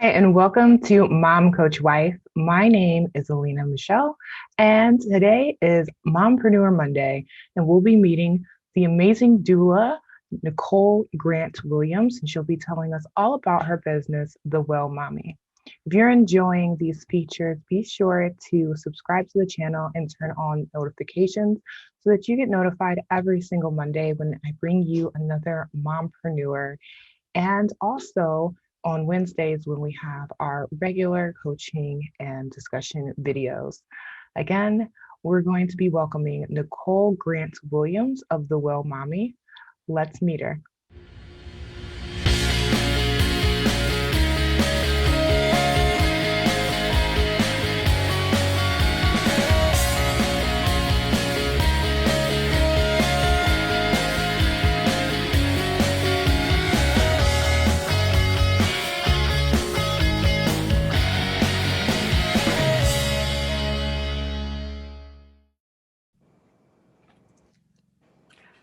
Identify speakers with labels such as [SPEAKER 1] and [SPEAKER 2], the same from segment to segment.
[SPEAKER 1] Hi, and welcome to Mom Coach Wife. My name is Alina Michelle, and today is Mompreneur Monday, and we'll be meeting the amazing doula, Nicole Grant-Williams, and she'll be telling us all about her business, The Well Mommy. If you're enjoying these features, be sure to subscribe to the channel and turn on notifications so that you get notified every single Monday when I bring you another mompreneur. And also on Wednesdays when we have our regular coaching and discussion videos. Again, we're going to be welcoming Nicole Grant-Williams of The Well Mommy. Let's meet her.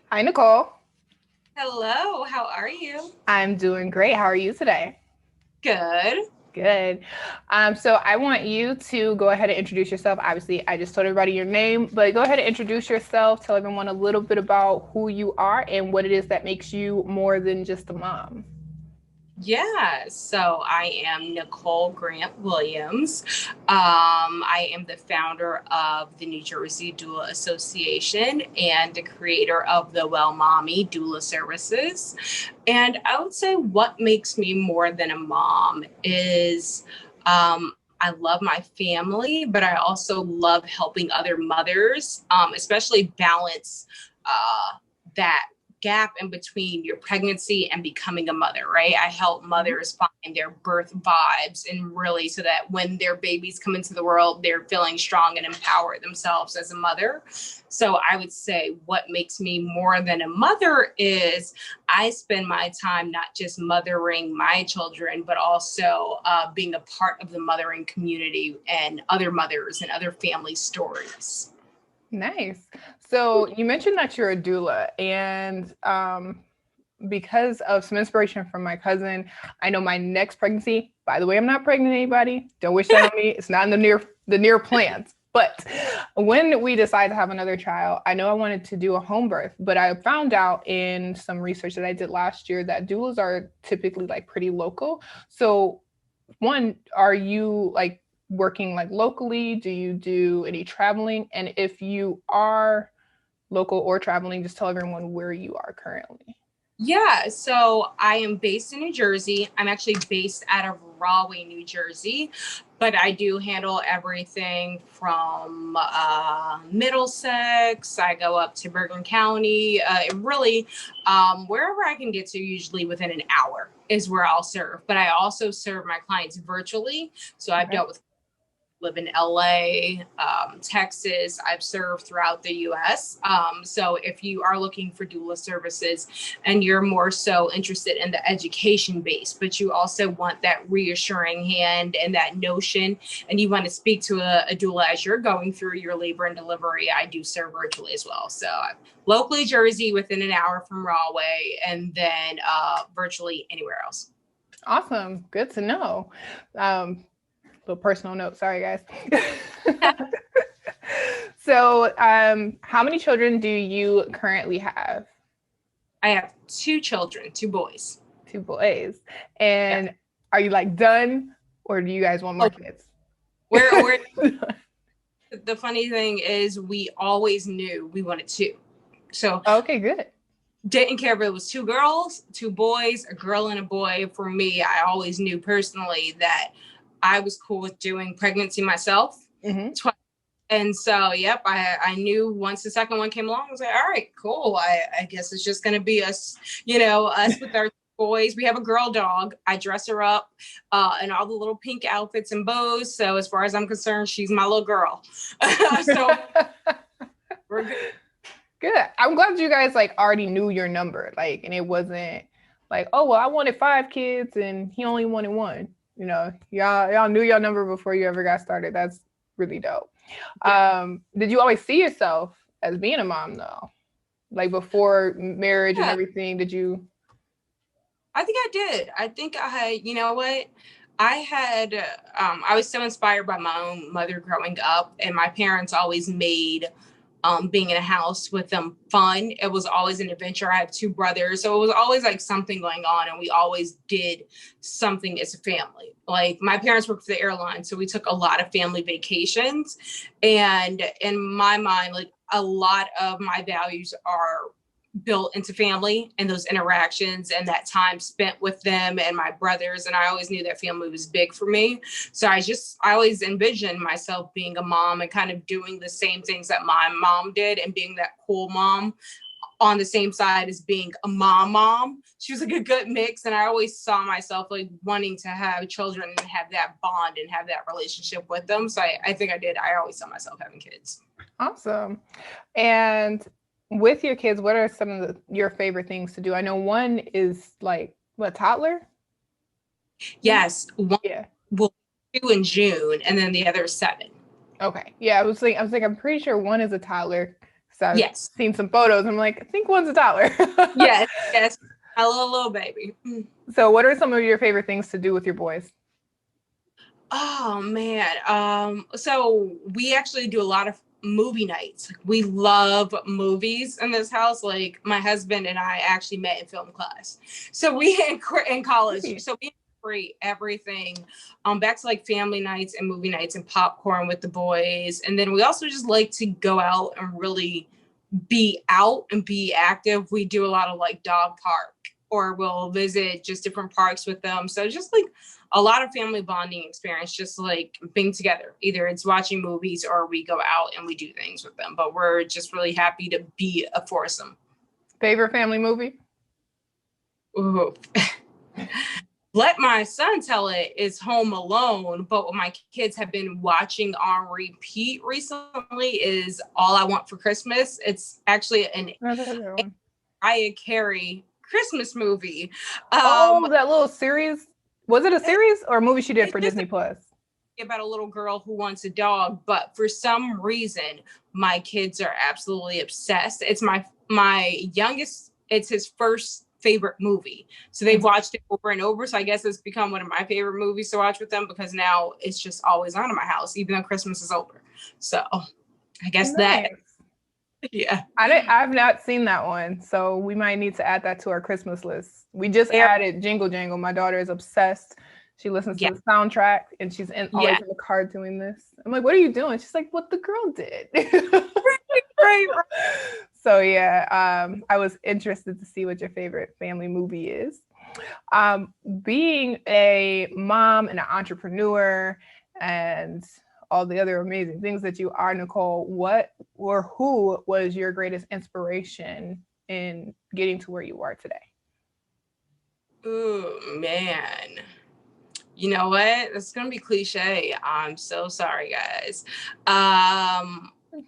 [SPEAKER 1] Hi, Nicole.
[SPEAKER 2] Hello, how are you?
[SPEAKER 1] I'm doing great. How are you today?
[SPEAKER 2] Good.
[SPEAKER 1] Good. So I want you to go ahead and introduce yourself. Obviously, I just told everybody your name, but go ahead and introduce yourself. Tell everyone a little bit about who you are and what it is that makes you more than just a mom.
[SPEAKER 2] Yeah, so I am Nicole Grant-Williams. I am the founder of the New Jersey Doula Association and the creator of the Well Mommy Doula Services. And I would say what makes me more than a mom is I love my family, but I also love helping other mothers, especially balance that gap in between your pregnancy and becoming a mother, right? I help mothers find their birth vibes and really so that when their babies come into the world, they're feeling strong and empowered themselves as a mother. So I would say what makes me more than a mother is I spend my time not just mothering my children, but also being a part of the mothering community and other mothers and other family stories.
[SPEAKER 1] Nice. So you mentioned that you're a doula, and because of some inspiration from my cousin, I know my next pregnancy. By the way, I'm not pregnant anybody. Don't wish that on me. It's not in the near plans. But when we decide to have another child, I know I wanted to do a home birth, but I found out in some research that I did last year that doulas are typically like pretty local. So one, are you like working like locally? Do you do any traveling? And if you are local or traveling, just tell everyone where you are currently.
[SPEAKER 2] Yeah, so I am based in New Jersey. I'm actually based out of Rahway, New Jersey, but I do handle everything from Middlesex. I go up to Bergen County. It really, wherever I can get to, usually within an hour is where I'll serve. But I also serve my clients virtually. So I've dealt with live in LA, Texas. I've served throughout the US. So if you are looking for doula services and you're more so interested in the education base, but you also want that reassuring hand and that notion, and you want to speak to a doula as you're going through your labor and delivery, I do serve virtually as well. So I'm locally Jersey within an hour from Rahway, and then virtually anywhere else.
[SPEAKER 1] Awesome. Good to know. Little personal note. Sorry, guys. So, how many children do you currently have?
[SPEAKER 2] I have two children, two boys.
[SPEAKER 1] Two boys. And are you like done, or do you guys want more kids?
[SPEAKER 2] We're the funny thing is we always knew we wanted two. So
[SPEAKER 1] okay, good.
[SPEAKER 2] Didn't care if it was two girls, two boys, a girl and a boy. For me, I always knew personally that I was cool with doing pregnancy myself. Twice. And so, yep, I knew once the second one came along, I was like, all right, cool. I guess it's just going to be us, us with our boys. We have a girl dog. I dress her up in all the little pink outfits and bows. So as far as I'm concerned, she's my little girl. So we're good.
[SPEAKER 1] Good. I'm glad you guys like already knew your number, like, and it wasn't like, oh, well, I wanted 5 kids and he only wanted 1. Y'all knew your number before you ever got started. That's really dope. Yeah. Did you always see yourself as being a mom though? Like before marriage and everything, did you?
[SPEAKER 2] I think I did. I think I had, you know what? I was so inspired by my own mother growing up, and my parents always made being in a house with them fun. It was always an adventure. I have two brothers, so it was always like something going on, and we always did something as a family. Like my parents worked for the airline, so we took a lot of family vacations. And in my mind, like a lot of my values are built into family and those interactions and that time spent with them and my brothers. And I always knew that family was big for me. So I always envisioned myself being a mom and kind of doing the same things that my mom did and being that cool mom on the same side as being a mom. She was like a good mix. And I always saw myself like wanting to have children and have that bond and have that relationship with them. So I think I did. I always saw myself having kids.
[SPEAKER 1] Awesome. And with your kids, what are some of your favorite things to do? I know one is like a toddler.
[SPEAKER 2] Yes. One
[SPEAKER 1] Yeah.
[SPEAKER 2] will be 2 in June, and then the other is 7.
[SPEAKER 1] Okay. Yeah. I was like, I'm pretty sure one is a toddler. So I've
[SPEAKER 2] Yes.
[SPEAKER 1] seen some photos. I'm like, I think one's a toddler.
[SPEAKER 2] Yes. A little baby.
[SPEAKER 1] So what are some of your favorite things to do with your boys?
[SPEAKER 2] Oh man. So we actually do a lot of movie nights. We love movies in this house. Like my husband and I actually met in film class. So we in college. So we create everything back to like family nights and movie nights and popcorn with the boys. And then we also just like to go out and really be out and be active. We do a lot of like dog park, or we'll visit just different parks with them. So just like a lot of family bonding experience, just like being together. Either it's watching movies or we go out and we do things with them. But we're just really happy to be a foursome.
[SPEAKER 1] Favorite family movie?
[SPEAKER 2] Ooh. Let my son tell it is Home Alone, but what my kids have been watching on repeat recently is All I Want for Christmas. It's actually an Mariah Carey Christmas movie.
[SPEAKER 1] That little series. Was it a series or a movie she did for Disney Plus?
[SPEAKER 2] About a little girl who wants a dog, but for some reason, my kids are absolutely obsessed. It's my youngest, it's his first favorite movie. So they've watched it over and over. So I guess it's become one of my favorite movies to watch with them because now it's just always on in my house, even though Christmas is over. So I guess that. Yeah.
[SPEAKER 1] I've not seen that one. So we might need to add that to our Christmas list. We just added Jingle Jangle. My daughter is obsessed. She listens to the soundtrack and she's always in the car doing this. I'm like, what are you doing? She's like, what the girl did. Right. So yeah, I was interested to see what your favorite family movie is. Being a mom and an entrepreneur and all the other amazing things that you are, Nicole, what or who was your greatest inspiration in getting to where you are today?
[SPEAKER 2] Oh man. You know what? It's going to be cliche. I'm so sorry, guys.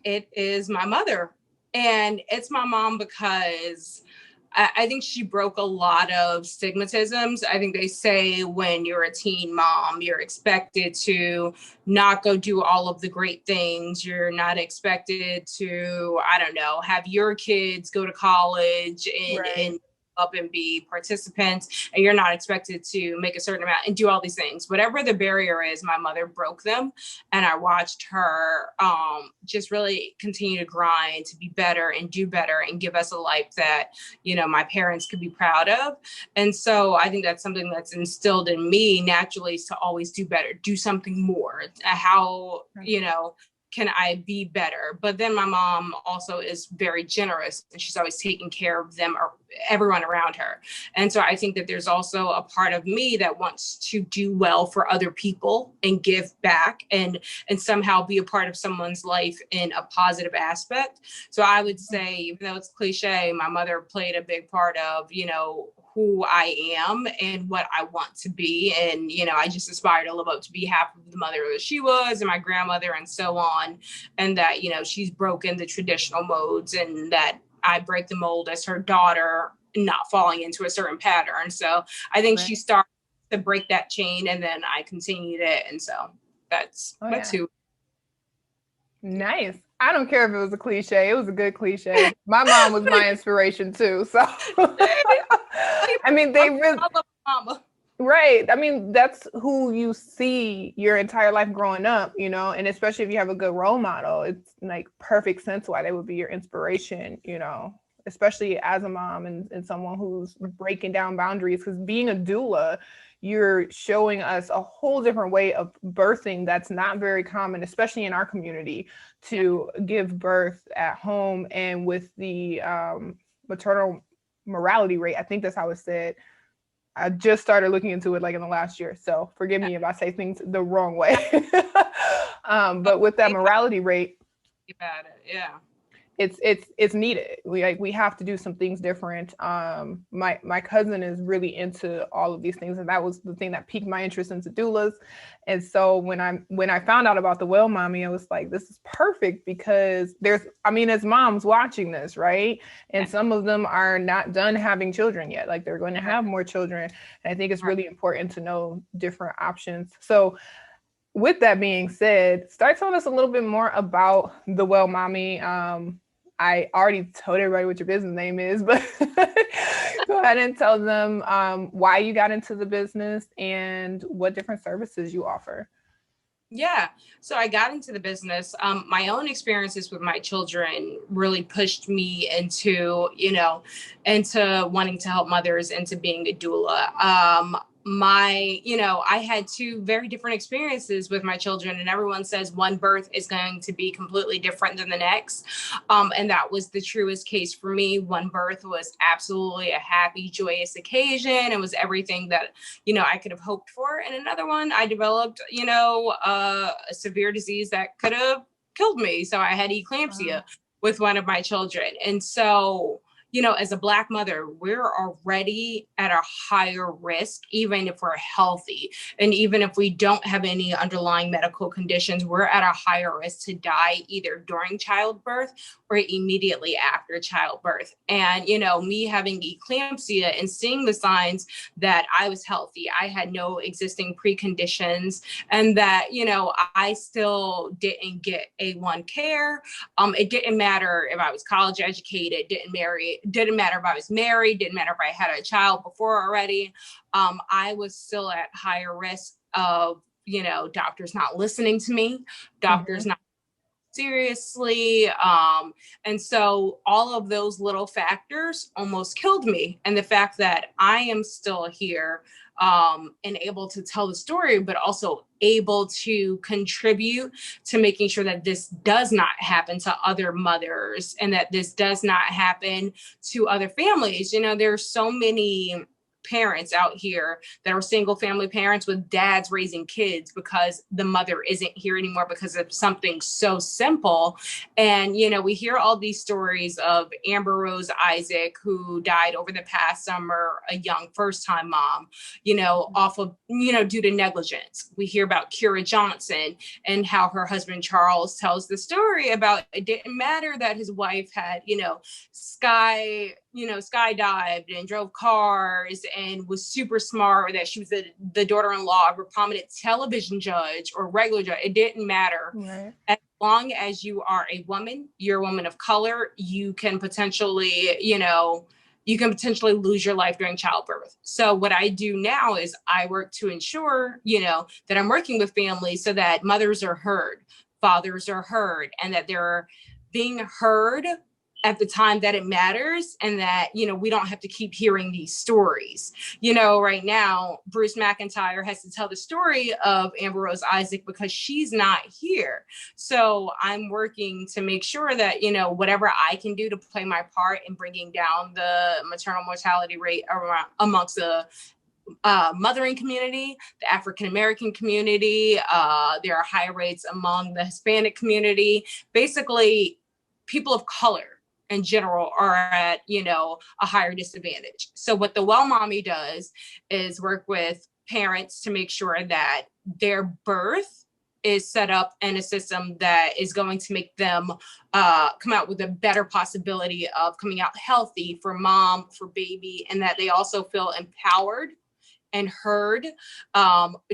[SPEAKER 2] It is my mother. And it's my mom because I think she broke a lot of stigmatisms. I think they say when you're a teen mom, you're expected to not go do all of the great things. You're not expected to, I don't know, have your kids go to college and up and be participants, and you're not expected to make a certain amount and do all these things. Whatever the barrier is, my mother broke them, and I watched her just really continue to grind to be better and do better and give us a life that, you know, my parents could be proud of. And so I think that's something that's instilled in me naturally, is to always do better, do something more. How, you know, can I be better? But then my mom also is very generous and she's always taking care of them or everyone around her. And so I think that there's also a part of me that wants to do well for other people and give back and somehow be a part of someone's life in a positive aspect. So I would say, even though it's cliche, my mother played a big part of, you know, who I am and what I want to be. And, you know, I just aspire to live up to be half of the mother that she was and my grandmother and so on. And that, you know, she's broken the traditional modes and that I break the mold as her daughter, not falling into a certain pattern. So I think she started to break that chain and then I continued it. And so that's who.
[SPEAKER 1] Nice. I don't care if it was a cliche. It was a good cliche. My mom was my inspiration too. So, I mean, they really, Right. I mean, that's who you see your entire life growing up, you know, and especially if you have a good role model, it's like perfect sense why they would be your inspiration, you know, especially as a mom and someone who's breaking down boundaries. Because being a doula, you're showing us a whole different way of birthing that's not very common, especially in our community, to give birth at home and with the maternal mortality rate. I think that's how it's said. I just started looking into it like in the last year. So forgive me if I say things the wrong way. But with that mortality rate,
[SPEAKER 2] About it. Yeah.
[SPEAKER 1] it's needed. We have to do some things different. My cousin is really into all of these things, and that was the thing that piqued my interest into doulas. And so when I found out about the Well Mommy, I was like, this is perfect, because as moms watching this, right? And some of them are not done having children yet. Like, they're going to have more children. And I think it's really important to know different options. So with that being said, start telling us a little bit more about the Well Mommy. I already told everybody what your business name is, but go ahead and tell them why you got into the business and what different services you offer.
[SPEAKER 2] Yeah. So I got into the business. My own experiences with my children really pushed me into wanting to help mothers, into being a doula. I had two very different experiences with my children, and everyone says one birth is going to be completely different than the next. And that was the truest case for me. One birth was absolutely a happy, joyous occasion. It was everything that, I could have hoped for. And another one, I developed, a severe disease that could have killed me. So I had eclampsia with one of my children. And so, as a Black mother, we're already at a higher risk, even if we're healthy. And even if we don't have any underlying medical conditions, we're at a higher risk to die either during childbirth or immediately after childbirth. And, me having eclampsia and seeing the signs that I was healthy, I had no existing preconditions, and that, I still didn't get A1 care. It didn't matter if I was college educated, didn't matter if I was married, didn't matter if I had a child before already. I was still at higher risk of, doctors not listening to me, doctors not seriously. And so all of those little factors almost killed me. And the fact that I am still here and able to tell the story, but also able to contribute to making sure that this does not happen to other mothers, and that this does not happen to other families. There's so many parents out here that are single family parents with dads raising kids because the mother isn't here anymore because of something so simple. And, we hear all these stories of Amber Rose Isaac, who died over the past summer, a young first-time mom, off of, due to negligence. We hear about Kira Johnson and how her husband Charles tells the story about it didn't matter that his wife had, skydived and drove cars and was super smart, or that she was the daughter-in-law of a prominent television judge or regular judge. It didn't matter.
[SPEAKER 1] Right.
[SPEAKER 2] As long as you are a woman, you're a woman of color, you can potentially lose your life during childbirth. So what I do now is I work to ensure, that I'm working with families so that mothers are heard, fathers are heard, and that they're being heard at the time that it matters, and that, we don't have to keep hearing these stories. Right now, Bruce McIntyre has to tell the story of Amber Rose Isaac because she's not here. So I'm working to make sure that, whatever I can do to play my part in bringing down the maternal mortality rate amongst the mothering community, the African-American community, there are higher rates among the Hispanic community. Basically, people of color in general are at, a higher disadvantage. So what the Well Mommy does is work with parents to make sure that their birth is set up in a system that is going to make them come out with a better possibility of coming out healthy for mom, for baby, and that they also feel empowered and heard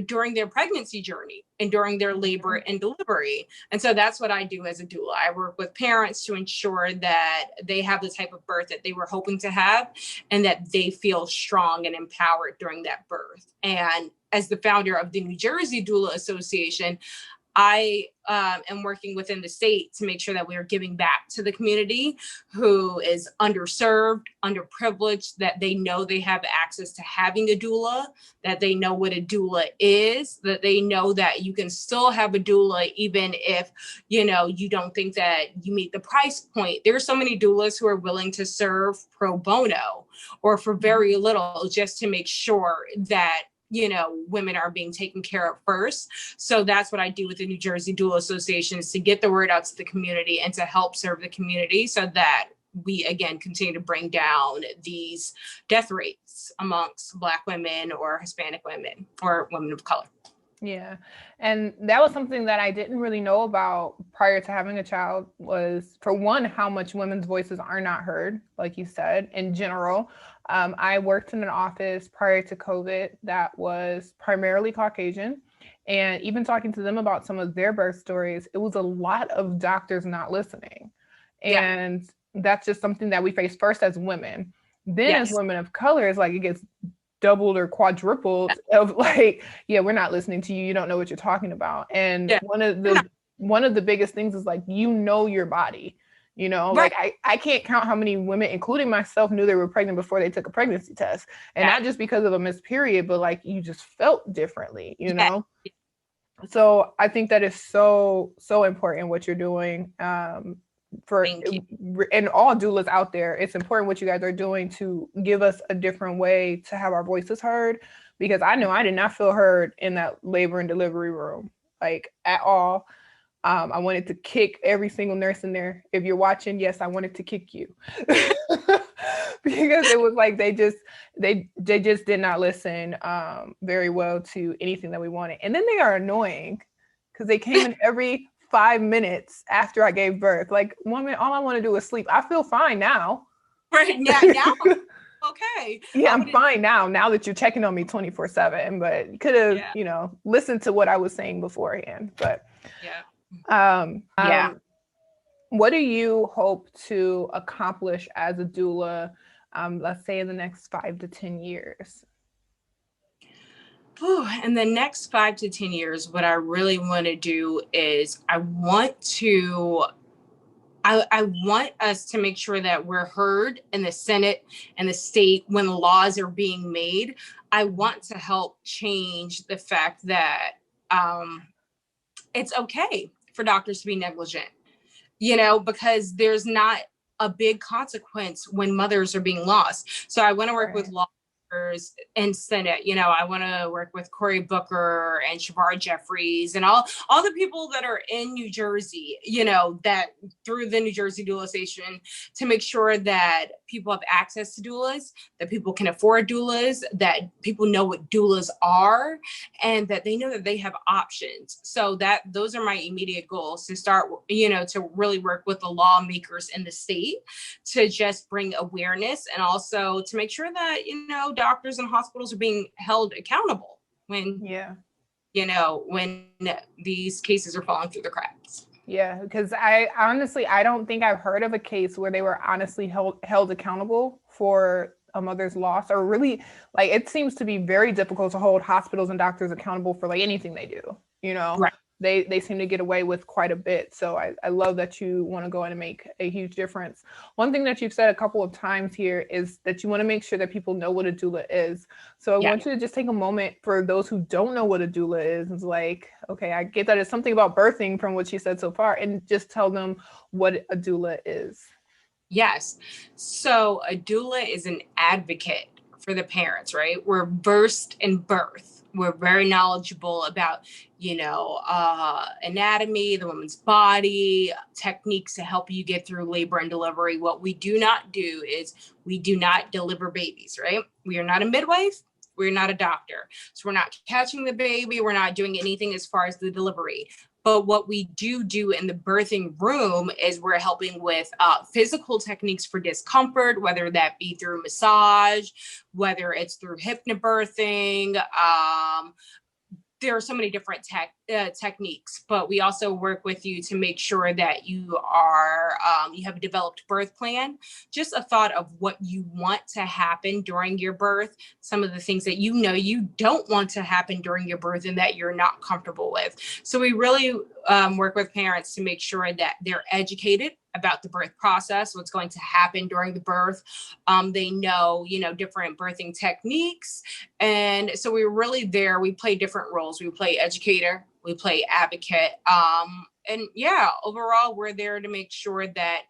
[SPEAKER 2] during their pregnancy journey and during their labor and delivery. And so that's what I do as a doula. I work with parents to ensure that they have the type of birth that they were hoping to have and that they feel strong and empowered during that birth. And as the founder of the New Jersey Doula Association, I am working within the state to make sure that we are giving back to the community who is underserved, underprivileged, that they know they have access to having a doula, that they know what a doula is, that they know that you can still have a doula even if, you know, you don't think that you meet the price point. There are so many doulas who are willing to serve pro bono or for very little just to make sure that, you know, women are being taken care of first. So that's what I do with the New Jersey Doula Association, is to get the word out to the community and to help serve the community so that we, again, continue to bring down these death rates amongst Black women or Hispanic women or women of color.
[SPEAKER 3] Yeah. And that was something that I didn't really know about prior to having a child was, for one, how much women's voices are not heard, like you said, in general. I worked in an office prior to COVID that was primarily Caucasian. And even talking to them about some of their birth stories, it was a lot of doctors not listening. And that's just something that we face first as women. Then as women of color, it's like it gets doubled or quadrupled of like, yeah, we're not listening to you. You don't know what you're talking about. And one of the biggest things is like, you know, your body, you know, like I can't count how many women, including myself, knew they were pregnant before they took a pregnancy test. And not just because of a missed period, but like you just felt differently, you know? So I think that is so, so important what you're doing. And all doulas out there, it's important what you guys are doing to give us a different way to have our voices heard, because I know I did not feel heard in that labor and delivery room, like at all. I wanted to kick every single nurse in there. If you're watching, yes, I wanted to kick you because it was like they just did not listen very well to anything that we wanted. And then they are annoying because they came in every 5 minutes after I gave birth. Like, woman, all I want to do is sleep. I feel fine now.
[SPEAKER 2] Right now. Okay.
[SPEAKER 3] Yeah, I'm fine now that you're checking on me 24/7, but you could have, you know, listened to what I was saying beforehand. But what do you hope to accomplish as a doula, let's say in the next 5 to 10 years?
[SPEAKER 2] In the next 5 to 10 years, what I really want to do is I want us to make sure that we're heard in the Senate and the state when laws are being made. I want to help change the fact that it's okay for doctors to be negligent, you know, because there's not a big consequence when mothers are being lost. So I want to work with law and Senate, you know, I want to work with Cory Booker and Shavar Jeffries and all the people that are in New Jersey, you know, that through the New Jersey Doula Association to make sure that people have access to doulas, that people can afford doulas, that people know what doulas are, and that they know that they have options. So that those are my immediate goals, to start, you know, to really work with the lawmakers in the state to just bring awareness, and also to make sure that, you know, doctors and hospitals are being held accountable when, you know, when these cases are falling through the cracks.
[SPEAKER 3] Yeah, because I don't think I've heard of a case where they were honestly held accountable for a mother's loss, or really, like, it seems to be very difficult to hold hospitals and doctors accountable for like anything they do, you know?
[SPEAKER 2] Right.
[SPEAKER 3] They seem to get away with quite a bit. So I love that you want to go in and make a huge difference. One thing that you've said a couple of times here is that you want to make sure that people know what a doula is. So I want you to just take a moment for those who don't know what a doula is. It's like, okay, I get that it's something about birthing from what she said so far, and just tell them what a doula is.
[SPEAKER 2] Yes. So a doula is an advocate for the parents, right? We're versed in birth. We're very knowledgeable about, you know, anatomy, the woman's body, techniques to help you get through labor and delivery. What we do not do is we do not deliver babies, right? We are not a midwife. We're not a doctor. So we're not catching the baby. We're not doing anything as far as the delivery. But what we do in the birthing room is we're helping with physical techniques for discomfort, whether that be through massage, whether it's through hypnobirthing. There are so many different techniques, but we also work with you to make sure that you are, you have a developed birth plan, just a thought of what you want to happen during your birth, some of the things that you don't want to happen during your birth and that you're not comfortable with. So we really work with parents to make sure that they're educated about the birth process, what's going to happen during the birth. They know, different birthing techniques. And so we're really there. We play different roles. We play educator, we play advocate. And yeah, overall, we're there to make sure that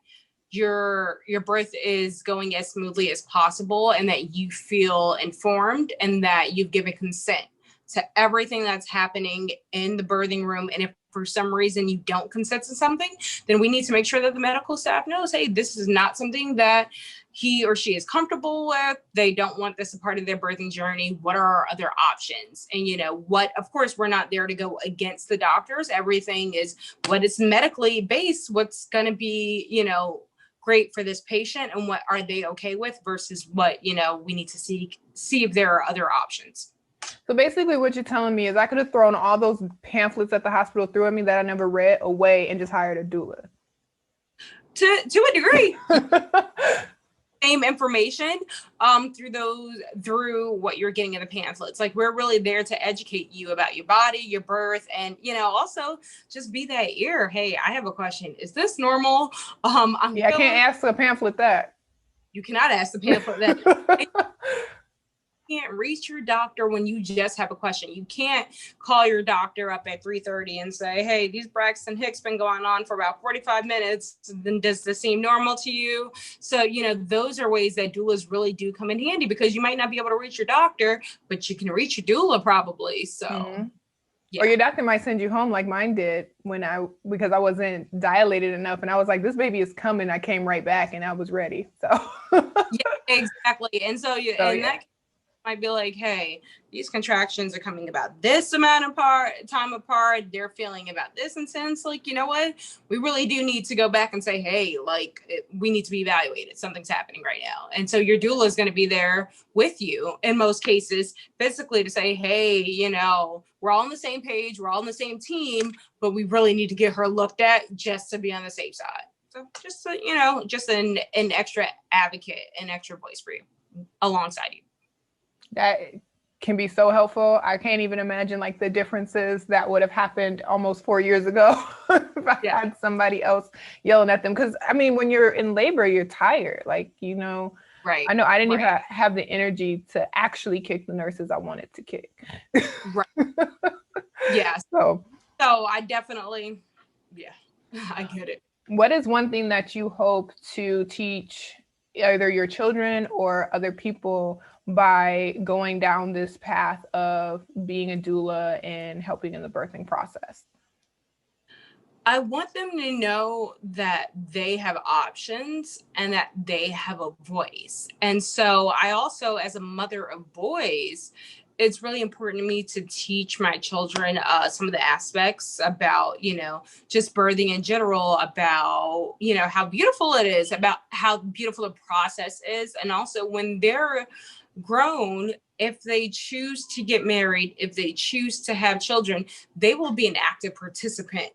[SPEAKER 2] your birth is going as smoothly as possible and that you feel informed and that you've given consent to everything that's happening in the birthing room. And if for some reason you don't consent to something, then we need to make sure that the medical staff knows, hey, this is not something that he or she is comfortable with. They don't want this a part of their birthing journey. What are our other options? And of course, we're not there to go against the doctors. Everything is what is medically based, what's going to be, great for this patient and what are they okay with versus what, we need to see if there are other options.
[SPEAKER 3] So basically what you're telling me is I could have thrown all those pamphlets that the hospital through at me that I never read away and just hired a doula.
[SPEAKER 2] To a degree. Same information through what you're getting in the pamphlets. Like, we're really there to educate you about your body, your birth, and also just be that ear. Hey, I have a question. Is this normal? I
[SPEAKER 3] can't ask a pamphlet that.
[SPEAKER 2] You cannot ask the pamphlet that. You can't reach your doctor when you just have a question. You can't call your doctor up at 3:30 and say, hey, these Braxton Hicks been going on for about 45 minutes. Then does this seem normal to you? So, those are ways that doulas really do come in handy, because you might not be able to reach your doctor, but you can reach your doula probably. So, yeah.
[SPEAKER 3] Or your doctor might send you home like mine did because I wasn't dilated enough. And I was like, this baby is coming. I came right back and I was ready. So,
[SPEAKER 2] yeah, exactly. And so, that might be like, hey, these contractions are coming about this amount of time apart. They're feeling about this intense. Like, you know what? We really do need to go back and say, hey, we need to be evaluated. Something's happening right now. And so your doula is going to be there with you in most cases, physically, to say, hey, we're all on the same page. We're all on the same team, but we really need to get her looked at just to be on the safe side. So just, just an extra advocate, an extra voice for you alongside you.
[SPEAKER 3] That can be so helpful. I can't even imagine the differences that would have happened almost 4 years ago if I had somebody else yelling at them. Because when you're in labor, you're tired. Right. I know I didn't even have the energy to actually kick the nurses I wanted to kick.
[SPEAKER 2] Right. Yeah.
[SPEAKER 3] So
[SPEAKER 2] I definitely, I get it.
[SPEAKER 3] What is one thing that you hope to teach either your children or other people by going down this path of being a doula and helping in the birthing process?
[SPEAKER 2] I want them to know that they have options and that they have a voice. And so I also, as a mother of boys, it's really important to me to teach my children some of the aspects about, just birthing in general, about, how beautiful it is, about how beautiful the process is. And also when they're grown, if they choose to get married, if they choose to have children, they will be an active participant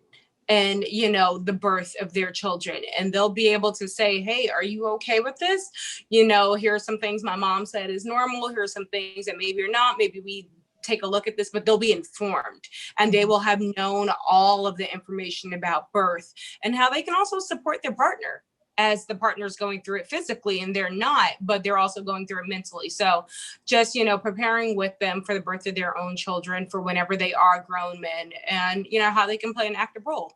[SPEAKER 2] in, the birth of their children. And they'll be able to say, hey, are you okay with this? Here are some things my mom said is normal. Here are some things that maybe are not. Maybe we take a look at this, but they'll be informed and they will have known all of the information about birth and how they can also support their partner as the partner's going through it physically, and they're not, but they're also going through it mentally. So just, preparing with them for the birth of their own children for whenever they are grown men, and, how they can play an active role.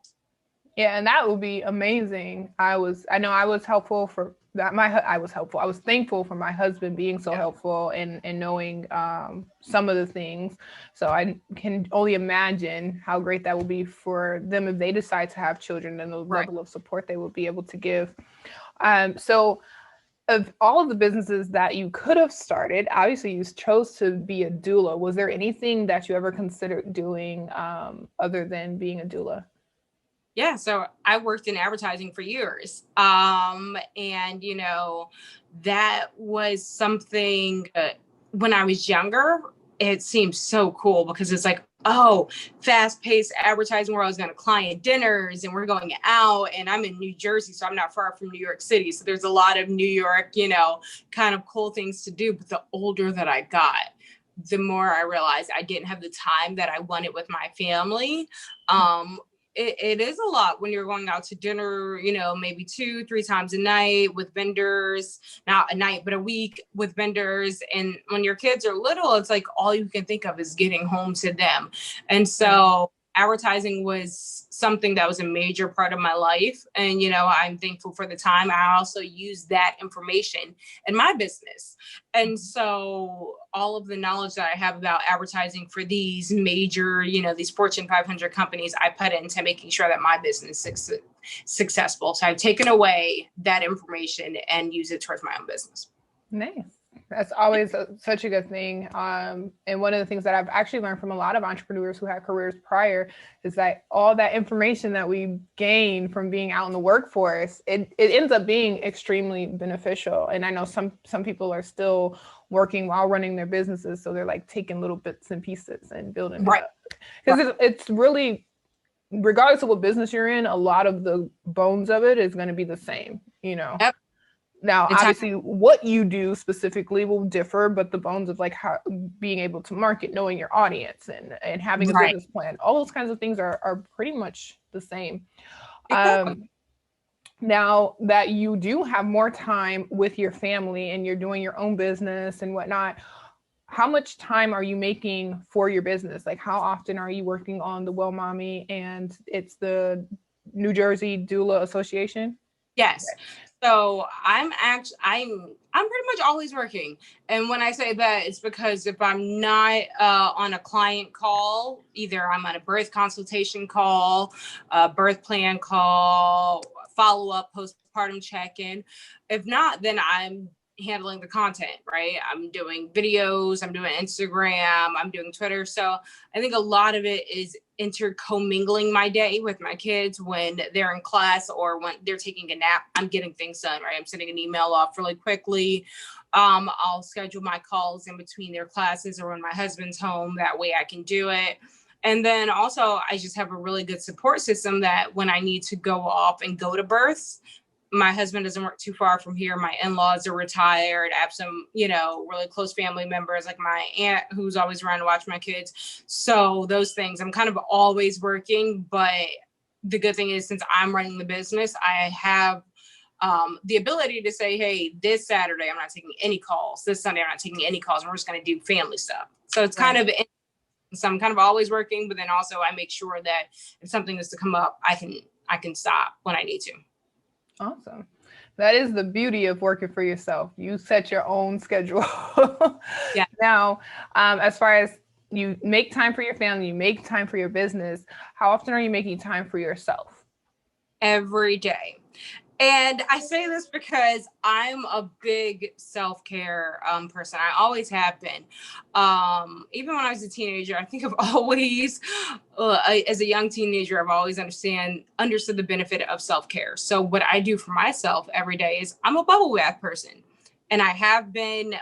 [SPEAKER 3] Yeah, and that would be amazing. I know I was helpful for that. I was thankful for my husband being so helpful and knowing some of the things. So I can only imagine how great that will be for them if they decide to have children, and the level of support they will be able to give. So of all of the businesses that you could have started, obviously you chose to be a doula. Was there anything that you ever considered doing other than being a doula?
[SPEAKER 2] Yeah, so I worked in advertising for years. And that was something when I was younger, it seemed so cool because it's like, oh, fast-paced advertising where I was going to client dinners and we're going out, and I'm in New Jersey, so I'm not far from New York City. So there's a lot of New York, kind of cool things to do. But the older that I got, the more I realized I didn't have the time that I wanted with my family. It is a lot when you're going out to dinner, maybe 2-3 times a night with vendors, not a night, but a week with vendors. And when your kids are little, it's like all you can think of is getting home to them. And so advertising was something that was a major part of my life. And, I'm thankful for the time. I also use that information in my business. And so all of the knowledge that I have about advertising for these major, these Fortune 500 companies, I put into making sure that my business is successful. So I've taken away that information and use it towards my own business.
[SPEAKER 3] Nice. That's always such a good thing. And one of the things that I've actually learned from a lot of entrepreneurs who had careers prior is that all that information that we gain from being out in the workforce, it ends up being extremely beneficial. And I know some people are still working while running their businesses. So they're like taking little bits and pieces and building it up. Because it's really, regardless of what business you're in, a lot of the bones of it is going to be the same,
[SPEAKER 2] Yep.
[SPEAKER 3] Now, obviously, what you do specifically will differ, but the bones of like how being able to market, knowing your audience, and having a business plan, all those kinds of things are pretty much the same.
[SPEAKER 2] Exactly.
[SPEAKER 3] Now that you do have more time with your family and you're doing your own business and whatnot, how much time are you making for your business? Like, how often are you working on the Well Mommy and it's the New Jersey Doula Association?
[SPEAKER 2] Yes. So I'm pretty much always working. And when I say that, it's because if I'm not on a client call, either I'm on a birth consultation call, a birth plan call, follow-up, postpartum check-in. If not, then I'm handling the content, right? I'm doing videos, I'm doing Instagram, I'm doing Twitter. So I think a lot of it is intercommingling my day with my kids when they're in class or when they're taking a nap. I'm getting things done, right? I'm sending an email off really quickly. I'll schedule my calls in between their classes or when my husband's home. That way I can do it. And then also I just have a really good support system that when I need to go off and go to births, my husband doesn't work too far from here. My in-laws are retired. I have some, really close family members like my aunt who's always around to watch my kids. So those things, I'm kind of always working. But the good thing is since I'm running the business, I have the ability to say, hey, this Saturday, I'm not taking any calls. This Sunday, I'm not taking any calls. And we're just going to do family stuff. So it's kind of, so I'm kind of always working, but then also I make sure that if something is to come up, I can stop when I need to.
[SPEAKER 3] Awesome. That is the beauty of working for yourself. You set your own schedule.
[SPEAKER 2] Yeah.
[SPEAKER 3] Now, as far as you make time for your family, you make time for your business, how often are you making time for yourself?
[SPEAKER 2] Every day. And I say this because I'm a big self-care person. I always have been. Even when I was a teenager, I think I've always, as a young teenager, I've always understood the benefit of self-care. So what I do for myself every day is I'm a bubble bath person. And I have been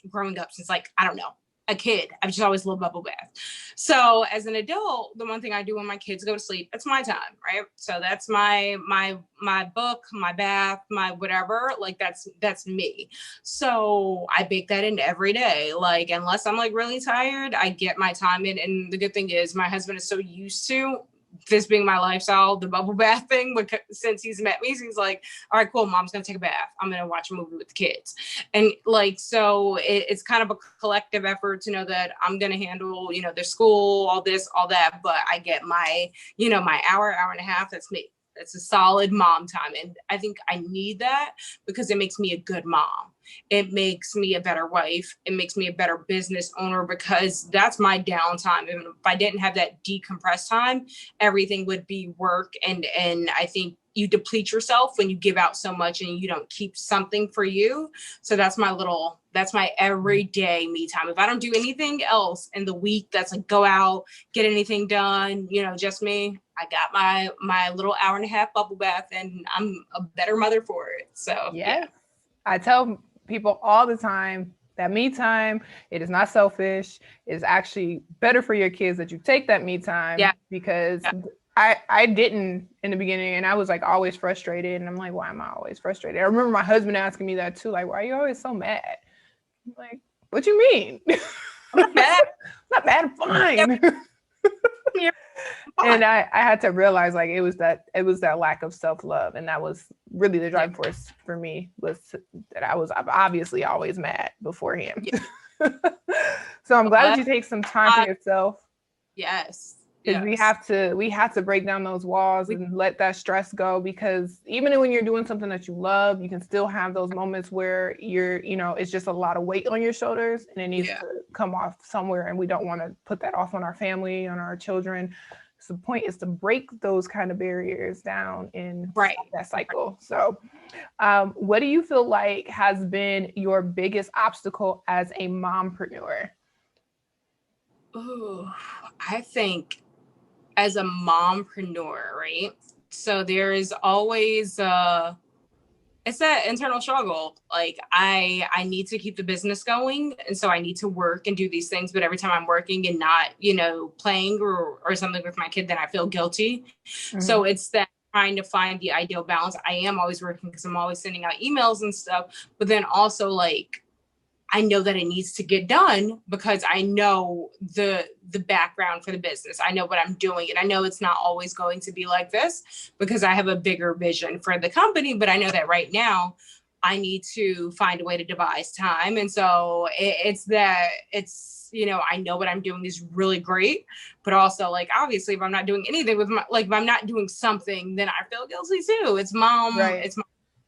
[SPEAKER 2] growing up since I don't know, a kid. I've just always loved bubble bath. So as an adult, the one thing I do when my kids go to sleep, it's my time, right? So that's my book, my bath, my whatever, that's me. So I bake that in every day. Unless I'm really tired, I get my time in. And the good thing is my husband is so used to this being my lifestyle, the bubble bath thing, because since he's met me, he's like, all right, cool, mom's gonna take a bath. I'm gonna watch a movie with the kids. And so it's kind of a collective effort to know that I'm gonna handle, their school, all this, all that, but I get my, my hour and a half, that's me. That's a solid mom time. And I think I need that because it makes me a good mom. It makes me a better wife. It makes me a better business owner because that's my downtime. And if I didn't have that decompressed time, everything would be work. And I think you deplete yourself when you give out so much and you don't keep something for you. So that's my everyday me time. If I don't do anything else in the week, that's like go out, get anything done, just me. I got my little hour and a half bubble bath, and I'm a better mother for it. So
[SPEAKER 3] yeah. I tell people all the time that me time, it is not selfish. It's actually better for your kids that you take that me time, because I didn't in the beginning, and I was like always frustrated, and I'm like, why am I always frustrated? I remember my husband asking me that too, like, why are you always so mad? I'm like, what you mean? I'm not mad. Not mad, I'm fine. And I had to realize like it was that lack of self-love, and that was really the driving force for me, was that I was obviously always mad beforehand. So I'm glad that you take some time for yourself.
[SPEAKER 2] Yes.
[SPEAKER 3] Because we have to break down those walls and let that stress go, because even when you're doing something that you love, you can still have those moments where it's just a lot of weight on your shoulders, and it needs to come off somewhere, and we don't want to put that off on our family, on our children. So the point is to break those kind of barriers down and stop that cycle. So what do you feel like has been your biggest obstacle as a mompreneur?
[SPEAKER 2] Oh, I think as a mompreneur, right? So there is always it's that internal struggle. Like I need to keep the business going, and so I need to work and do these things. But every time I'm working and not, playing or something with my kid, then I feel guilty. Mm-hmm. So it's that trying to find the ideal balance. I am always working because I'm always sending out emails and stuff, but then also like I know that it needs to get done because I know the background for the business. I know what I'm doing, and I know it's not always going to be like this because I have a bigger vision for the company. But I know that right now I need to find a way to devise time. And so I know what I'm doing is really great, but also like, obviously if I'm not doing anything with if I'm not doing something, then I feel guilty too. It's mom.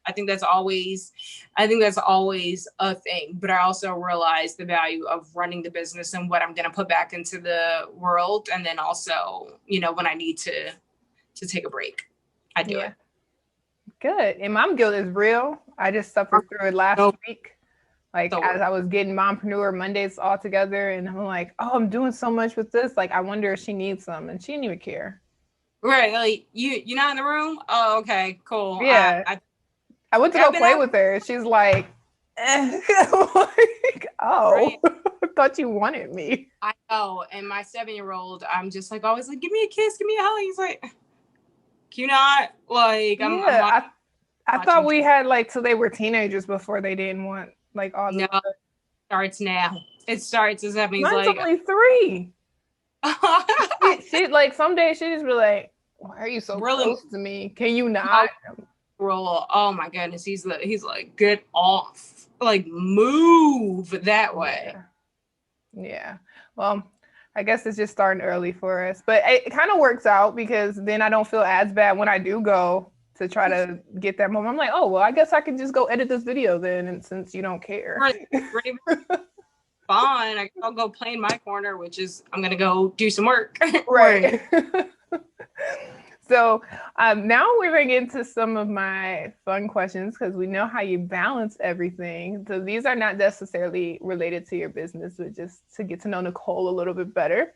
[SPEAKER 2] I think that's always a thing, but I also realize the value of running the business and what I'm going to put back into the world. And then also, when I need to take a break, I do it.
[SPEAKER 3] Good. And mom guilt is real. I just suffered through it last week. As I was getting Mompreneur Mondays all together, and I'm like, oh, I'm doing so much with this. Like, I wonder if she needs some, and she didn't even care.
[SPEAKER 2] Right. Like you're not in the room. Oh, okay, cool.
[SPEAKER 3] Yeah. I went to go play with her. She's like, like, oh, right. I thought you wanted me.
[SPEAKER 2] I know. And my 7-year-old, I'm just like, always like, give me a kiss, give me a hug. He's like, can you not? Like,
[SPEAKER 3] I thought we had till they were teenagers before they didn't want all the.
[SPEAKER 2] No, it starts now. It starts as if he's
[SPEAKER 3] Mine's only 3. she some days she just be like, why are you so close to me? Can you not?
[SPEAKER 2] Oh my goodness, he's like, get off, like move that way.
[SPEAKER 3] Yeah. Well, I guess it's just starting early for us, but it kind of works out because then I don't feel as bad when I do go to try to get that moment. I'm like, oh well, I guess I can just go edit this video then, and since you don't care.
[SPEAKER 2] Fine, I'll go play in my corner, which is I'm gonna go do some work.
[SPEAKER 3] Right. So now we're going to get into some of my fun questions because we know how you balance everything. So these are not necessarily related to your business, but just to get to know Nicole a little bit better.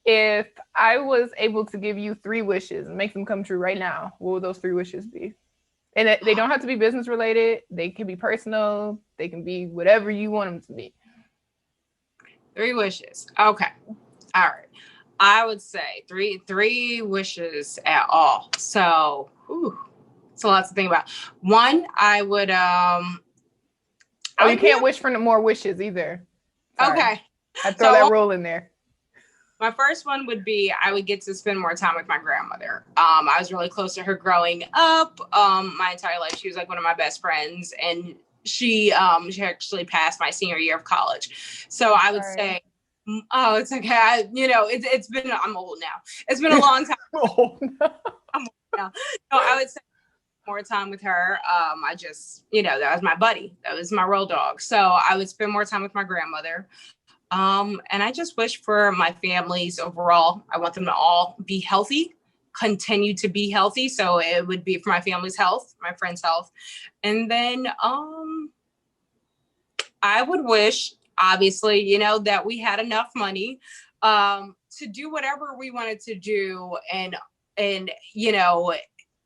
[SPEAKER 3] If I was able to give you 3 wishes and make them come true right now, what would those 3 wishes be? And they don't have to be business related. They can be personal. They can be whatever you want them to be.
[SPEAKER 2] 3 wishes. Okay. All right. I would say three wishes at all. So, it's a lot to think about. 1, I would.
[SPEAKER 3] You can't wish for no more wishes either. Sorry.
[SPEAKER 2] Okay.
[SPEAKER 3] I throw that rule in there.
[SPEAKER 2] My first one would be I would get to spend more time with my grandmother. I was really close to her growing up. My entire life, she was like one of my best friends, and she actually passed my senior year of college. So I would say. Oh, it's okay. It's been, I'm old now. It's been a long time. I'm old now. So I would say more time with her. I just, that was my buddy. That was my road dog. So I would spend more time with my grandmother. And I just wish for my families overall. I want them to all be healthy continue to be healthy. So it would be for my family's health, my friends' health. And then I would wish, obviously, you know, that we had enough money to do whatever we wanted to do, and you know,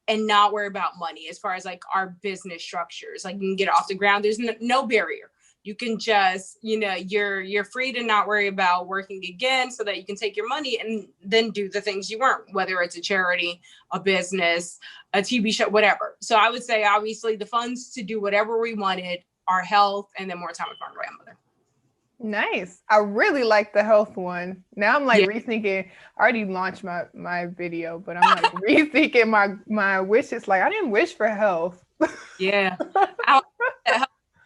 [SPEAKER 2] and not worry about money as far as like our business structures. Like, you can get off the ground. There's no barrier. You can just, you know, you're free to not worry about working again, so that you can take your money and then do the things you want, whether it's a charity, a business, a TV show, whatever. So I would say, obviously, the funds to do whatever we wanted, our health, and then more time with our grandmother.
[SPEAKER 3] Nice. I really like the health one. Now I'm like rethinking. I already launched my video, but I'm like rethinking my wishes. Like, I didn't wish for health.
[SPEAKER 2] Yeah.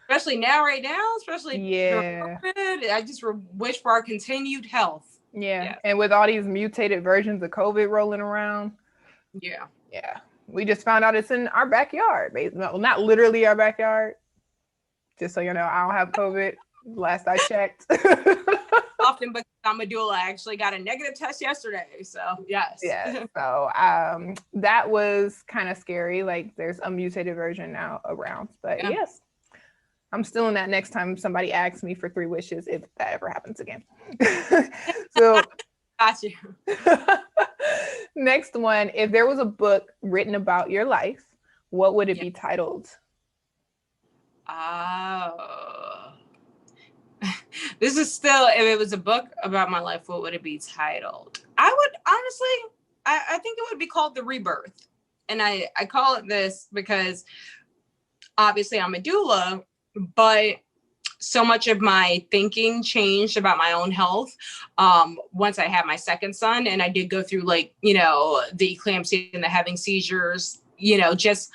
[SPEAKER 2] Especially now, right now, especially COVID, I just wish for our continued health.
[SPEAKER 3] Yeah. And with all these mutated versions of COVID rolling around.
[SPEAKER 2] Yeah.
[SPEAKER 3] We just found out it's in our backyard. Well, not literally our backyard. Just so you know, I don't have COVID. Last I checked.
[SPEAKER 2] Often, because I'm a doula. I actually got a negative test yesterday. So yes.
[SPEAKER 3] Yeah. So that was kind of scary. Like, there's a mutated version now around. But yes. I'm still in that next time somebody asks me for 3 wishes, if that ever happens again. So,
[SPEAKER 2] got you.
[SPEAKER 3] Next one, if there was a book written about your life, what would it be titled?
[SPEAKER 2] Oh, this is still, if it was a book about my life, what would it be titled? I would honestly, I think it would be called The Rebirth. And I call it this because obviously I'm a doula, but so much of my thinking changed about my own health once I had my second son. And I did go through, like, you know, the eclampsia and the having seizures, you know, just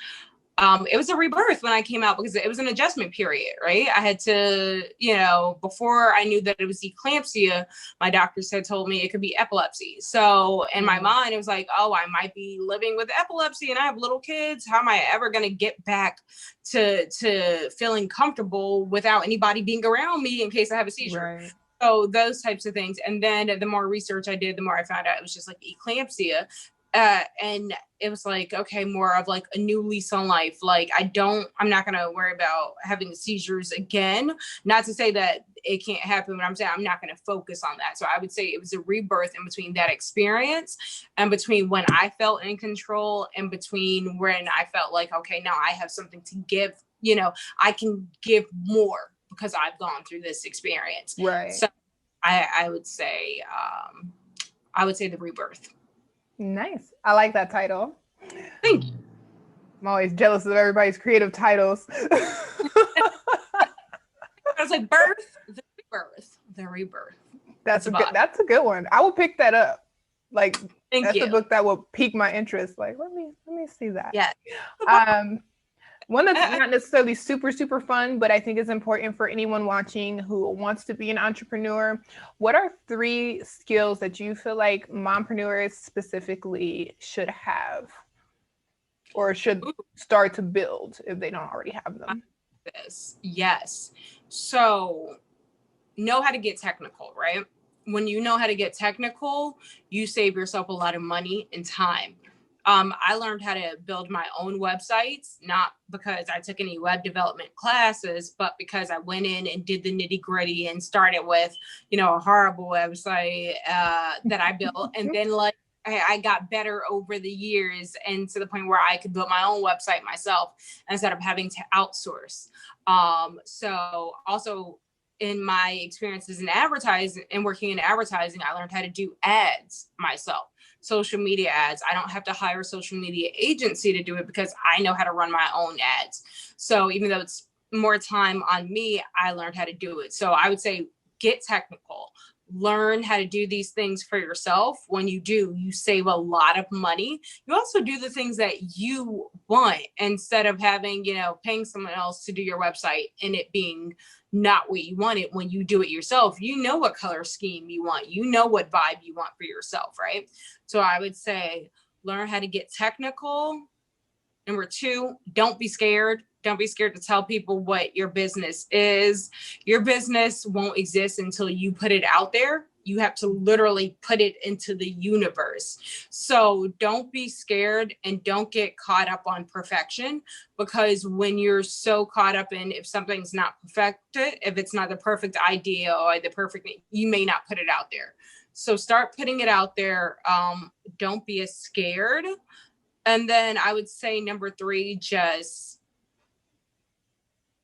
[SPEAKER 2] it was a rebirth when I came out, because it was an adjustment period, right? I had to, you know, before I knew that it was eclampsia, my doctors had told me it could be epilepsy. So in my mind, it was like, oh, I might be living with epilepsy and I have little kids. How am I ever going to get back to feeling comfortable without anybody being around me in case I have a seizure? Right. So those types of things. And then the more research I did, the more I found out it was just like eclampsia. And it was like, okay, more of like a new lease on life. Like, I'm not going to worry about having seizures again. Not to say that it can't happen, but I'm saying I'm not going to focus on that. So I would say it was a rebirth in between that experience and between when I felt in control and between when I felt like, okay, now I have something to give, you know, I can give more because I've gone through this experience.
[SPEAKER 3] Right.
[SPEAKER 2] So I would say the rebirth.
[SPEAKER 3] Nice. I like that title.
[SPEAKER 2] Thank you.
[SPEAKER 3] I'm always jealous of everybody's creative titles.
[SPEAKER 2] I was like, the rebirth.
[SPEAKER 3] That's a good one. I will pick that up. Like, that's a book that will pique my interest. Like, let me see that.
[SPEAKER 2] Yeah.
[SPEAKER 3] One that's not necessarily super, super fun, but I think is important for anyone watching who wants to be an entrepreneur. What are 3 skills that you feel like mompreneurs specifically should have or should start to build if they don't already have them?
[SPEAKER 2] Yes. So know how to get technical, right? When you know how to get technical, you save yourself a lot of money and time. I learned how to build my own websites, not because I took any web development classes, but because I went in and did the nitty gritty and started with, you know, a horrible website that I built. And then like I got better over the years, and to the point where I could build my own website myself instead of having to outsource. So also in my experiences in advertising and working in advertising, I learned how to do ads myself. Social media ads. I don't have to hire a social media agency to do it because I know how to run my own ads. So even though it's more time on me, I learned how to do it. So I would say get technical, learn how to do these things for yourself. When you do, you save a lot of money. You also do the things that you want instead of having, you know, paying someone else to do your website and it being not what you want it. When you do it yourself, you know what color scheme you want, you know what vibe you want for yourself, right? So I would say learn how to get technical. Number 2, don't be scared. Don't be scared to tell people what your business is. Your business won't exist until you put it out there. You have to literally put it into the universe. So don't be scared and don't get caught up on perfection, because when you're so caught up in if something's not perfected, if it's not the perfect idea or the perfect, you may not put it out there. So start putting it out there. Don't be as scared. And then I would say number 3, just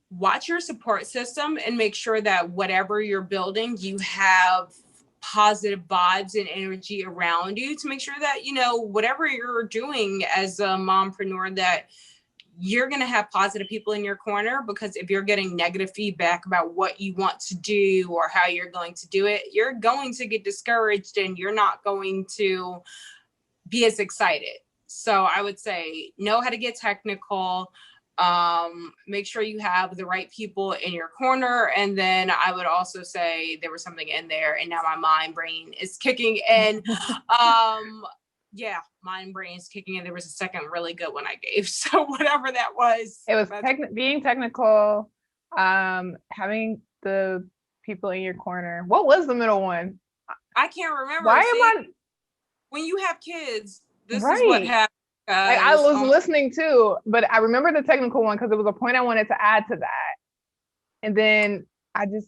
[SPEAKER 2] watch your support system and make sure that whatever you're building, you have positive vibes and energy around you to make sure that, you know, whatever you're doing as a mompreneur, that you're going to have positive people in your corner. Because if you're getting negative feedback about what you want to do or how you're going to do it, you're going to get discouraged and you're not going to be as excited. So I would say know how to get technical. Make sure you have the right people in your corner. And then I would also say there was something in there and now my mind brain is kicking in. Mind brain is kicking in. There was a second really good one I gave. So whatever that was.
[SPEAKER 3] It was being technical, having the people in your corner. What was the middle one?
[SPEAKER 2] I can't remember. When you have kids, this is what happens.
[SPEAKER 3] I was listening too, but I remember the technical one because there was a point I wanted to add to that. And then I just,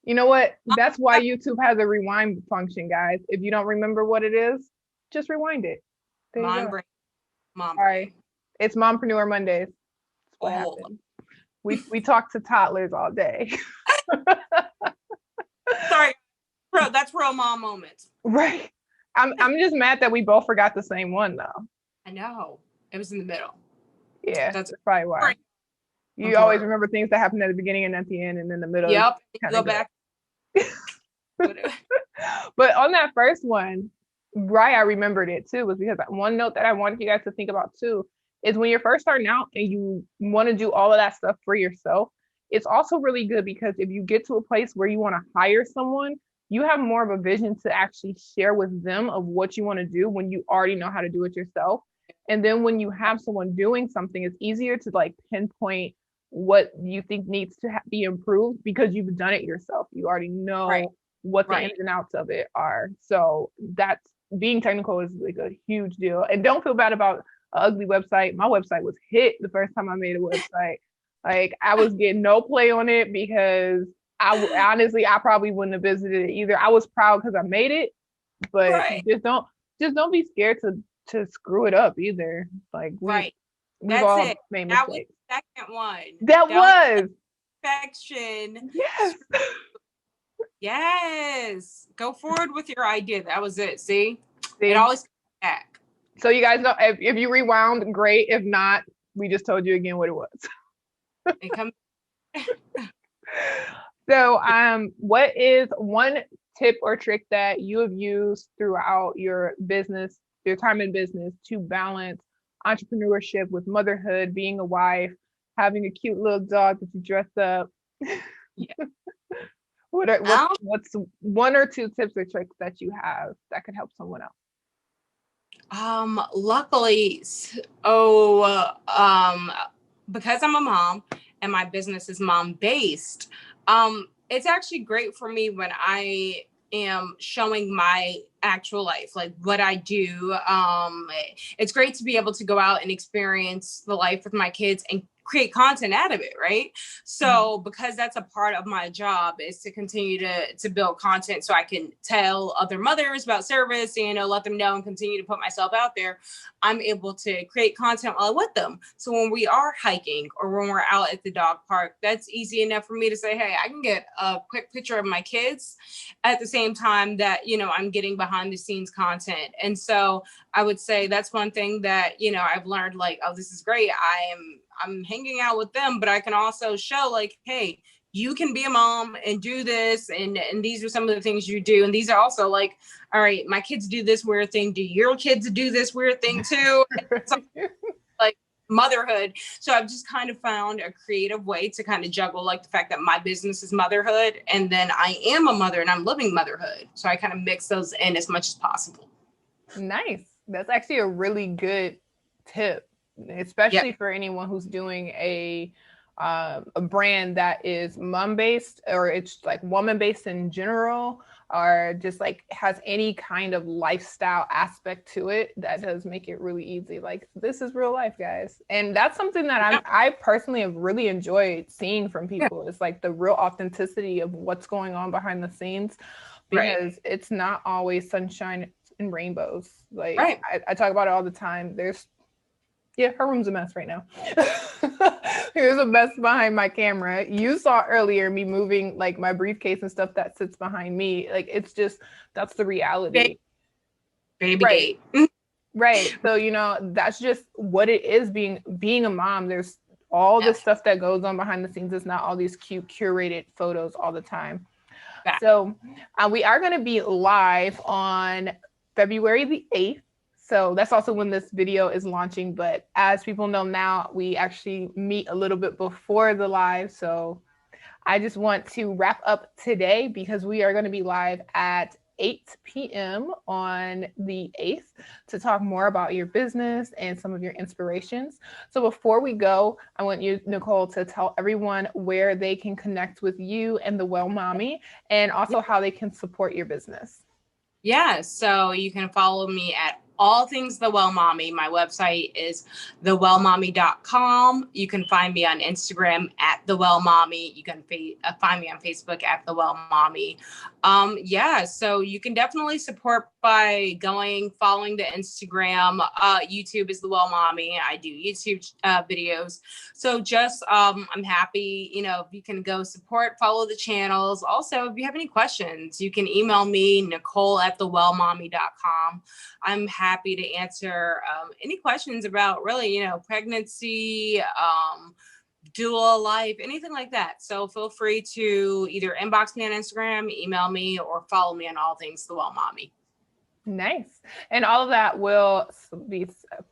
[SPEAKER 3] you know what? That's why YouTube has a rewind function, guys. If you don't remember what it is, just rewind it. There you go.
[SPEAKER 2] Mom.
[SPEAKER 3] All right. It's Mompreneur Mondays. That's what happened. We talk to toddlers all day.
[SPEAKER 2] Sorry. Bro, that's real mom moments.
[SPEAKER 3] Right. I'm just mad that we both forgot the same one though.
[SPEAKER 2] I know. It was in the middle.
[SPEAKER 3] Yeah, that's probably why. You always remember things that happened at the beginning and at the end, and then the middle.
[SPEAKER 2] Yep. Go back.
[SPEAKER 3] But on that first one, right, I remembered it too, was because one note that I wanted you guys to think about too is when you're first starting out and you want to do all of that stuff for yourself, it's also really good because if you get to a place where you want to hire someone, you have more of a vision to actually share with them of what you want to do when you already know how to do it yourself. And then when you have someone doing something, it's easier to like pinpoint what you think needs to be improved because you've done it yourself. You already know what the ins and outs of it are. So that's being technical is like a huge deal. And don't feel bad about an ugly website. My website was hit the first time I made a website. Like I was getting no play on it because I probably wouldn't have visited it either. I was proud because I made it, but just don't be scared to screw it up either. Like we've all made mistakes.
[SPEAKER 2] That was the second one.
[SPEAKER 3] That was
[SPEAKER 2] perfection.
[SPEAKER 3] Yes.
[SPEAKER 2] Yes. Go forward with your idea. That was it. See? It always comes back.
[SPEAKER 3] So you guys know if you rewound, great. If not, we just told you again what it was.
[SPEAKER 2] It comes.
[SPEAKER 3] So, what is one tip or trick that you have used throughout your business, your time in business, to balance entrepreneurship with motherhood, being a wife, having a cute little dog that you dress up?
[SPEAKER 2] Yeah.
[SPEAKER 3] What's 1 or 2 tips or tricks that you have that could help someone else?
[SPEAKER 2] Luckily, because I'm a mom and my business is mom based, it's actually great for me when I am showing my actual life, like what I do. It's great to be able to go out and experience the life with my kids and create content out of it, right? So because that's a part of my job is to continue to build content so I can tell other mothers about service, let them know and continue to put myself out there. I'm able to create content while I'm with them. So when we are hiking or when we're out at the dog park, that's easy enough for me to say, hey, I can get a quick picture of my kids at the same time that, I'm getting behind the scenes content. And so I would say that's one thing that, I've learned, like, oh, this is great. I'm hanging out with them, but I can also show like, hey, you can be a mom and do this. And these are some of the things you do. And these are also like, all right, my kids do this weird thing. Do your kids do this weird thing too? So, like motherhood. So I've just kind of found a creative way to kind of juggle like the fact that my business is motherhood. And then I am a mother and I'm living motherhood. So I kind of mix those in as much as possible.
[SPEAKER 3] Nice. That's actually a really good tip. Especially for anyone who's doing a brand that is mom based or it's like woman based in general. or just like has any kind of lifestyle aspect to it, that does make it really easy. Like, this is real life, guys. And that's something that I personally have really enjoyed seeing from people. It's like the real authenticity of what's going on behind the scenes, because it's not always sunshine and rainbows. Like I talk about it all the time. Her room's a mess right now. Here's a mess behind my camera. You saw earlier me moving like my briefcase and stuff that sits behind me. Like, it's just, that's the reality.
[SPEAKER 2] Baby
[SPEAKER 3] right.
[SPEAKER 2] gate.
[SPEAKER 3] Right. So, you know, that's just what it is being a mom. There's all this stuff that goes on behind the scenes. It's not all these cute curated photos all the time. So we are going to be live on February the 8th. So that's also when this video is launching. But as people know now, we actually meet a little bit before the live. So I just want to wrap up today, because we are going to be live at 8 p.m. on the 8th to talk more about your business and some of your inspirations. So before we go, I want you, Nicole, to tell everyone where they can connect with you and the Well Mommy, and also how they can support your business.
[SPEAKER 2] Yeah, so you can follow me at all things The Well Mommy. My website is thewellmommy.com. You can find me on Instagram at The Well Mommy. You can find me on Facebook at The Well Mommy. So you can definitely support by following the Instagram. YouTube is The Well Mommy. I do YouTube videos. So just, I'm happy, if you can go support, follow the channels. Also, if you have any questions, you can email me, Nicole@thewellmommy.com. I'm happy to answer any questions about really, pregnancy, doula life, anything like that. So feel free to either inbox me on Instagram, email me, or follow me on all things The Well Mommy.
[SPEAKER 3] Nice. And all of that will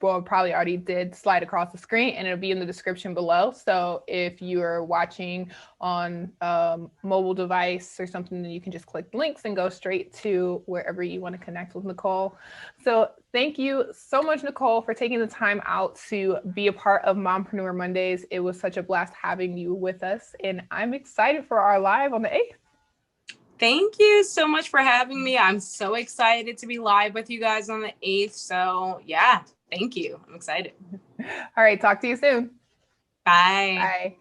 [SPEAKER 3] probably already did slide across the screen, and it'll be in the description below. So if you're watching on a mobile device or something, then you can just click links and go straight to wherever you want to connect with Nicole. So thank you so much, Nicole, for taking the time out to be a part of Mompreneur Mondays. It was such a blast having you with us, and I'm excited for our live on the 8th.
[SPEAKER 2] Thank you so much for having me. I'm so excited to be live with you guys on the 8th. So yeah, thank you. I'm excited.
[SPEAKER 3] All right. Talk to you soon.
[SPEAKER 2] Bye.
[SPEAKER 3] Bye.